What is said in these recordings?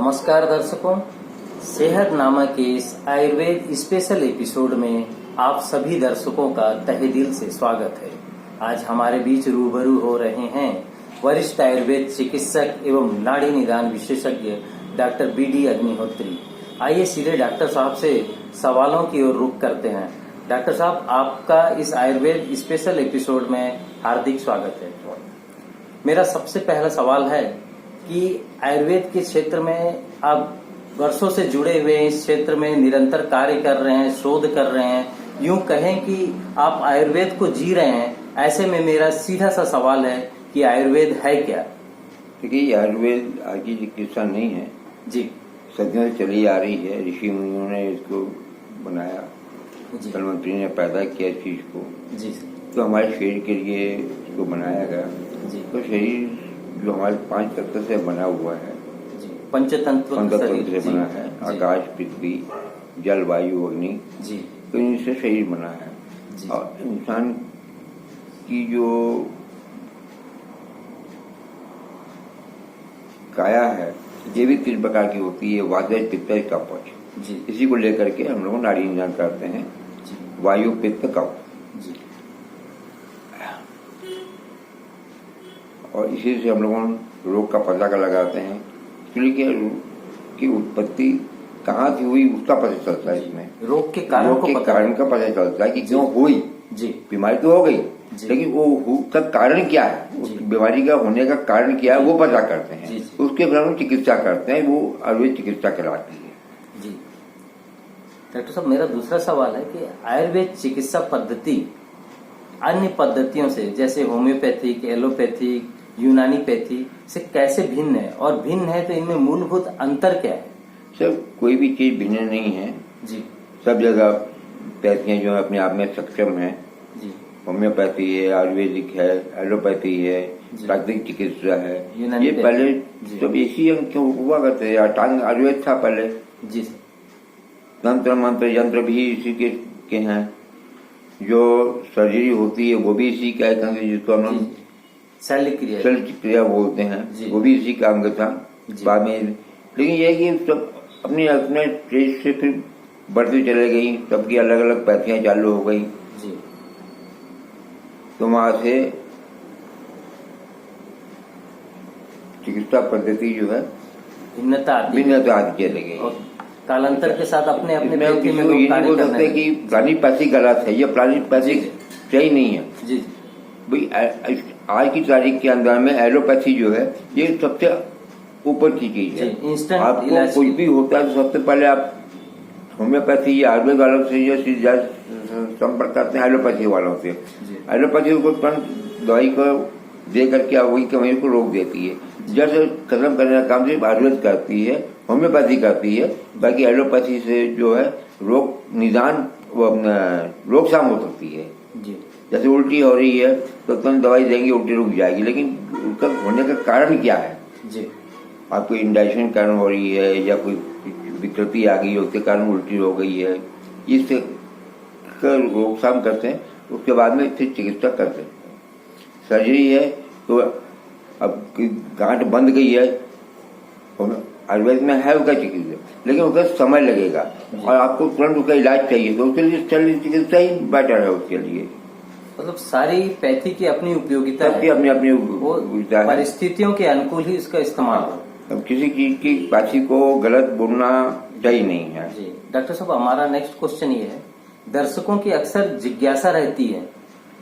नमस्कार दर्शकों, सेहत नामक के इस आयुर्वेद स्पेशल एपिसोड में आप सभी दर्शकों का तहे दिल से स्वागत है। आज हमारे बीच रूबरू हो रहे हैं वरिष्ठ आयुर्वेद चिकित्सक एवं नाड़ी निदान विशेषज्ञ डॉक्टर बी.डी. अग्निहोत्री। आइए सीधे डॉक्टर साहब से सवालों की ओर रुख करते हैं। डॉक्टर साहब, आपका इस आयुर्वेद स्पेशल एपिसोड में हार्दिक स्वागत है। मेरा सबसे पहला सवाल है कि आयुर्वेद के क्षेत्र में आप वर्षों से जुड़े हुए इस क्षेत्र में निरंतर कार्य कर रहे हैं, शोध कर रहे हैं, यूं कहें कि आप आयुर्वेद को जी रहे हैं। ऐसे में मेरा सीधा सा सवाल है कि आयुर्वेद है क्या? देखिए, आयुर्वेद आज की चिकित्सा नहीं है जी, सदियों से चली आ रही है। ऋषि मुनियों ने इसको बनाया, धनवंतरी ने पैदा किया इस चीज को जी, तो हमारे शरीर के लिए इसको बनाया गया जी। तो शरीर जो हमारे 5 तत्व से बना हुआ है, पंचतंत्र से बना है, आकाश, पृथ्वी, जल, वायु, अग्नि, जी, तो इनसे शरीर बना है। जी। और इंसान की जो काया है ये भी 3 प्रकार की होती है, वातज, पित्त, कफ। जी, इसी को लेकर के हम लोग नाड़ी निदान करते हैं। जी, वायु, पित्त, कफ, जी, और इसी से हम लोग रोग का पता लगाते हैं। इसलिए रोग की उत्पत्ति कहाँ से हुई उसका पता चलता है। इसमें रोग के कारण का पता चलता है कि क्यों हुई। जी, बीमारी तो हो गई, लेकिन वो उसका कारण क्या है, उस बीमारी का होने का कारण क्या है वो पता करते हैं। उसके बाद हम चिकित्सा करते हैं, वो आयुर्वेद चिकित्सा कहलाती है। जी। डॉक्टर साहब, मेरा दूसरा सवाल है कि आयुर्वेद चिकित्सा पद्धति अन्य पद्धतियों से जैसे होम्योपैथिक, एलोपैथिक, यूनानीपैथी से कैसे भिन्न है, और भिन्न है तो इनमें मूलभूत अंतर क्या है? सर, कोई भी चीज भिन्न नहीं है जी। सब जगह पैथियां जो अपने आप में सक्षम है। जी। होम्योपैथी है, आयुर्वेदिक है, एलोपैथी है, प्राकृतिक चिकित्सा है। ये पहले सब इसी अंग क्यों हुआ करते हैं। अष्टांग आयुर्वेद था पहले। जी। तंत्र मंत्र यंत्र भी इसी के हैं। जो सर्जरी होती है वो भी इसी का एक अंग, जिसको हम शल्य क्रिया बोलते हैं, वो भी इसी का अंग था बाद में। लेकिन यह कि सब अपने अपने स्टेज से फिर बढ़ती चले गई, सबकी अलग अलग पैथियां चालू हो गई। तो वहां से चिकित्सा पद्धति जो है भिन्नता आती चले गई। कालांतर के साथ अपने अपने ये नहीं बोल सकते कि प्लानिपैथी गलत है, ये प्लानिपैथी सही नहीं है। जी। भाई आज की तारीख के अंदर में एलोपैथी जो है ये सबसे ऊपर की चीज है। आपको कुछ भी होता है तो सबसे पहले आप होम्योपैथी या आयुर्वेद वालों से संपर्क करते हैं, एलोपैथी वालों से। एलोपैथी को तुरंत दवाई को दे करके वही कमी को रोक देती है। जैसे खत्म करने का काम सिर्फ आयुर्वेद करती है, होम्योपैथी करती है। बाकी एलोपैथी से जो है रोग निदान रोकथाम हो सकती है। जैसे उल्टी हो रही है तो तुरंत दवाई देंगे, उल्टी रुक जाएगी, लेकिन उसका होने का कारण क्या है? जी। आपको इंडाइजेशन कारण हो रही है या कोई विकृति आ गई है उसके कारण उल्टी हो गई है, इससे रोकथाम करते हैं। उसके बाद में फिर चिकित्सा करते हैं। सर्जरी है तो अब गांठ बंद गई है, आयुर्वेद में है उसका चिकित्सा, लेकिन उसका समय लगेगा और आपको तुरंत उसका इलाज चाहिए, तो उसके लिए शल्य चिकित्सा ही बेटर है उसके लिए। मतलब सारी पैथी की अपनी उपयोगिता है, अपनी अपनी उपयोगिता है, परिस्थितियों के अनुकूल ही इसका इस्तेमाल हो। अब किसी चीज की बात को गलत बोलना सही नहीं है। जी। डॉक्टर साहब, हमारा नेक्स्ट क्वेश्चन ये है, दर्शकों की अक्सर जिज्ञासा रहती है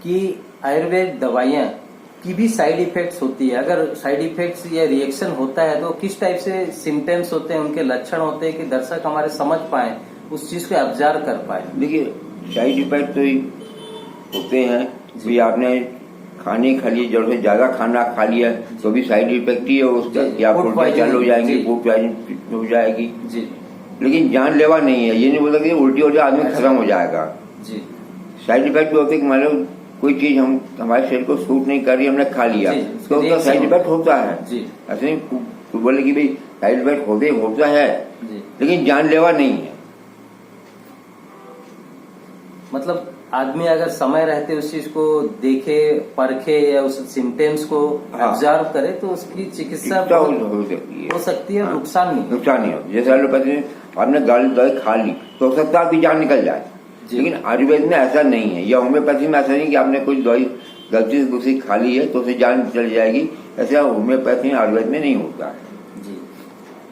कि आयुर्वेद दवाइयां की भी साइड इफेक्ट्स होती है। अगर साइड इफेक्ट्स या रिएक्शन होता है तो किस टाइप से सिम्टम्स होते हैं, उनके लक्षण होते हैं कि दर्शक हमारे समझ पाए, उस चीज को ऑब्जर्व कर पाए? देखिए, साइड इफेक्ट तो होते हैं भी। आपने खाने खा लिए, जरूरत से ज्यादा खाना खा लिया तो भी साइड इफेक्ट ही है उसका, या उल्टी चालू हो जाएंगी, फूड पॉइजन हो जाएगी। जी। लेकिन जानलेवा नहीं है। ये नहीं बोलता कि उल्टी हो जाए आदमी खत्म हो जाएगा। जी। साइड इफेक्ट भी होते हैं कि मान लो कोई चीज हमारे शरीर को सूट नहीं कर रही, हमने खा लिया तो उसका साइड इफेक्ट होता है। ऐसे नहीं बोले कि भाई साइड इफेक्ट होता है, लेकिन जानलेवा नहीं है। मतलब आदमी अगर समय रहते उस चीज को देखे, परखे या उस सिम्टम्स को ऑब्जर्व करे तो उसकी चिकित्सा हो सकती है। नुकसान नहीं हो। जैसे एलोपैथी में आपने दवाई खा ली तो हो सकता है आपकी जान निकल जाए, लेकिन आयुर्वेद में ऐसा नहीं है, या होम्योपैथी में ऐसा नहीं कि आपने कोई दवाई गलती से दूसरी खा ली है तो उसे जान चली जाएगी। ऐसा होम्योपैथी में आयुर्वेद में नहीं होता है। जी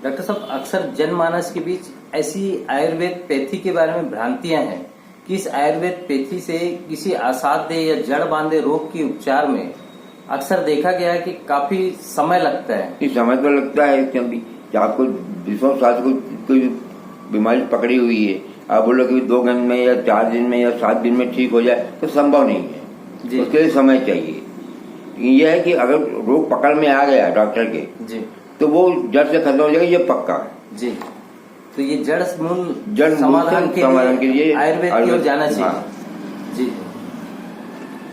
डॉक्टर साहब, अक्सर जनमानस के बीच ऐसी आयुर्वेद पैथी के बारे में भ्रांतियां हैं कि इस आयुर्वेद पैथी से किसी असाध्य या जड़ बांधे रोग के उपचार में अक्सर देखा गया है कि काफी समय लगता है। समय तो लगता है, क्योंकि आपको 200 साल को कोई बीमारी पकड़ी हुई है, आप बोलो कि 2 घंटे में या 4 दिन में या 7 दिन में ठीक हो जाए तो संभव नहीं है। उसके लिए समय चाहिए। यह है कि अगर रोग पकड़ में आ गया डॉक्टर के जी, तो वो जड़ से खत्म हो जाएगा, ये पक्का है जी। तो ये जड़ समाधान के लिए आयुर्वेद की ओर जाना चाहिए। हाँ। जी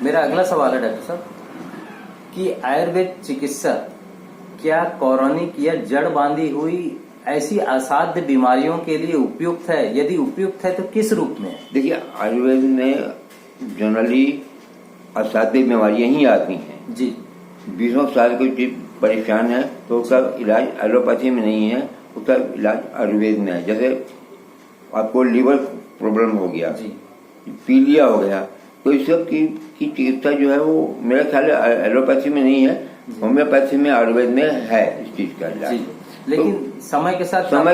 मेरा अगला सवाल है डॉक्टर साहब कि आयुर्वेद चिकित्सा क्या कौरानिक या जड़ बांधी हुई ऐसी असाध्य बीमारियों के लिए उपयुक्त है? यदि उपयुक्त है तो किस रूप में? देखिए, आयुर्वेद में जनरली असाध्य बीमारियां ही आती हैं जी। 20 साल कोई परेशान है तो उसका इलाज एलोपैथी में नहीं है, उसका इलाज आयुर्वेद में है। जैसे आपको लीवर प्रॉब्लम हो गया जी, पीलिया हो गया, तो इस सब की चिकित्सा जो है वो मेरा ख्याल एलोपैथी में नहीं है, होम्योपैथी में आयुर्वेद में है इस चीज का इलाज। लेकिन तो समय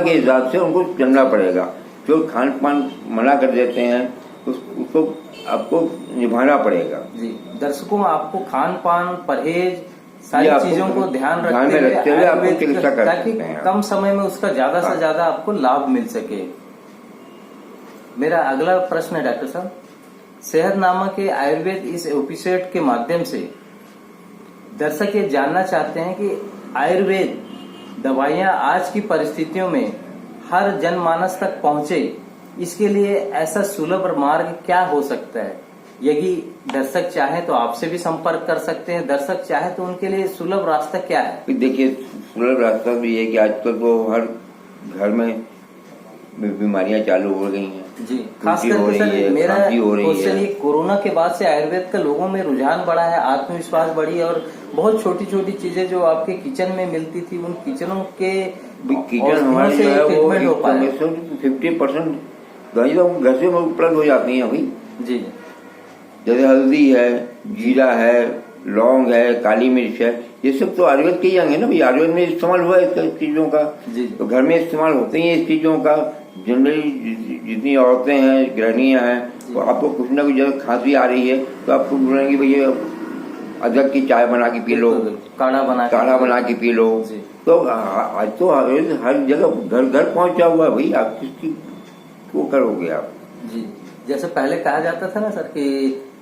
के हिसाब से उनको चलना पड़ेगा। जो खान पान मना कर देते हैं उसको आपको निभाना पड़ेगा जी। दर्शकों, आपको खान पान, परहेज, सारी चीजों को ध्यान में रखते हुए आपको चिकित्सा कर ताकि कम समय में उसका ज्यादा से ज्यादा आपको लाभ मिल सके। मेरा अगला प्रश्न है डॉक्टर साहब, सेहतनामा के आयुर्वेद इस एपिसोड के माध्यम से दर्शक ये जानना चाहते हैं कि आयुर्वेद दवाइयां आज की परिस्थितियों में हर जनमानस तक पहुंचे, इसके लिए ऐसा सुलभ मार्ग क्या हो सकता है? यदि दर्शक चाहे तो आपसे भी संपर्क कर सकते हैं, दर्शक चाहे तो उनके लिए सुलभ रास्ता क्या है? देखिए, सुलभ रास्ता भी है कि आजकल तो हर घर में बीमारियां चालू हो गई हैं जी। खास करके सर मेरा क्वेश्चन ये, कोरोना के बाद से आयुर्वेद का लोगों में रुझान बढ़ा है, आत्मविश्वास बढ़ी है, और बहुत छोटी छोटी चीजें जो आपके किचन में मिलती थी उन किचनों के किचन हमारे जो है वो 50% दवाई तो घर से उपलब्ध हो जाती है अभी जी। जैसे हल्दी है, जीरा है, लौंग है, काली मिर्च है, ये सब तो आयुर्वेद के ही अंग है ना भाई। आयुर्वेद में इस्तेमाल हुआ है इस चीजों का जी। तो घर में इस्तेमाल होते ही इस चीजों का। जनरली जितनी औरतें हैं, गृहिणियां हैं, तो आपको कुछ ना कुछ जब खांसी आ रही है तो आपको बोलेंगे भैया अदरक की चाय बना के पी लो, काढ़ा बना के पी लो। तो आज तो हर जगह घर घर पहुंचा हुआ है भाई, आप किसकी वो करोगे आप जी। जैसे पहले कहा जाता था ना सर कि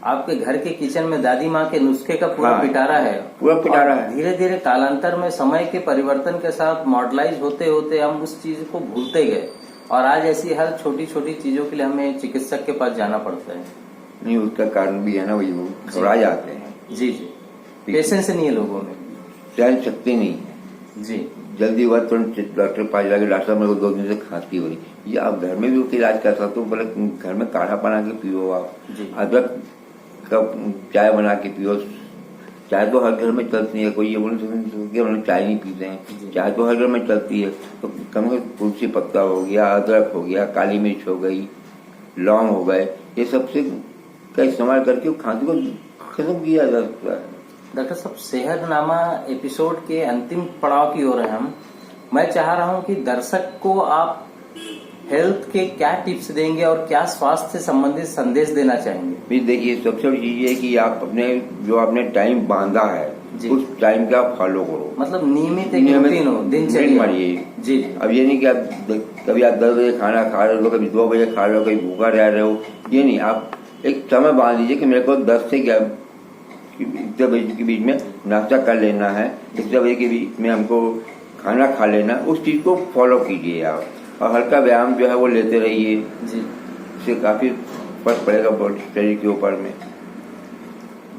आपके घर के किचन में दादी माँ के नुस्खे का पूरा पिटारा है, धीरे धीरे कालांतर में समय के परिवर्तन के साथ मॉडलाइज होते होते हम उस चीज को भूलते गए, और आज ऐसी हर छोटी छोटी चीजों के लिए हमें चिकित्सक के पास जाना पड़ता है। नहीं, उसका कारण भी है ना भाई, वो घबरा जाते हैं जी जी। पेशेंस नहीं है लोगों में, सहन शक्ति नहीं है जी। जल्दी हुआ तुरंत डॉक्टर पास जाके, डॉक्टर साहब मेरे को 2 दिन से खांसी हो रही, ये आप घर में भी उसका इलाज कर सकते हो। बोले घर में काढ़ा बना के पियो, आप अदरक का चाय बना के पियो। चाय तो हर घर में चलती है, कोई ये बोले चाय नहीं पीते हैं, चाय तो हर घर में चलती है। तो कम से कम तुलसी पत्ता हो गया, अदरक हो गया, काली मिर्च हो गई, लौंग हो गए, ये सबसे का इस्तेमाल करके खांसी को खत्म किया जा सकता है। डॉक्टर साहब, सेहतनामा एपिसोड के अंतिम पड़ाव की ओर है हम। मैं चाह रहा हूं कि दर्शक को आप हेल्थ के क्या टिप्स देंगे और क्या स्वास्थ्य से संबंधित संदेश देना चाहेंगे? देखिए, सबसे बड़ी चीज है कि आप अपने जो आपने टाइम बांधा है उस टाइम का फॉलो करो, मतलब नियमित रूटीन हो, दिनचर्या जी। अब ये नहीं कि आप कभी आप 10 बजे खाना खा रहे हो, कभी 2 बजे खा रहे हो, कभी भूखा रह रहे हो, ये नहीं। आप एक समय बांध लीजिए कि मेरे को 10 से इतने बजे के बीच में नाश्ता कर लेना है, इतने बजे के बीच में हमको खाना खा लेना, उस चीज को फॉलो कीजिए आप। और हल्का व्यायाम जो है वो लेते रहिए जी, इससे काफी फर्क पड़ेगा शरीर के ऊपर में।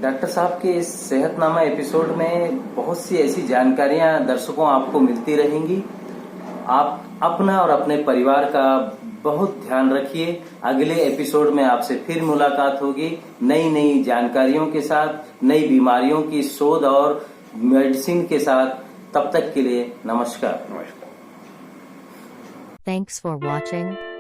डॉक्टर साहब के इस सेहतनामा एपिसोड में बहुत सी ऐसी जानकारियां दर्शकों आपको मिलती रहेंगी। आप अपना और अपने परिवार का बहुत ध्यान रखिए। अगले एपिसोड में आपसे फिर मुलाकात होगी नई नई जानकारियों के साथ, नई बीमारियों की शोध और मेडिसिन के साथ। तब तक के लिए नमस्कार। Thanks for watching.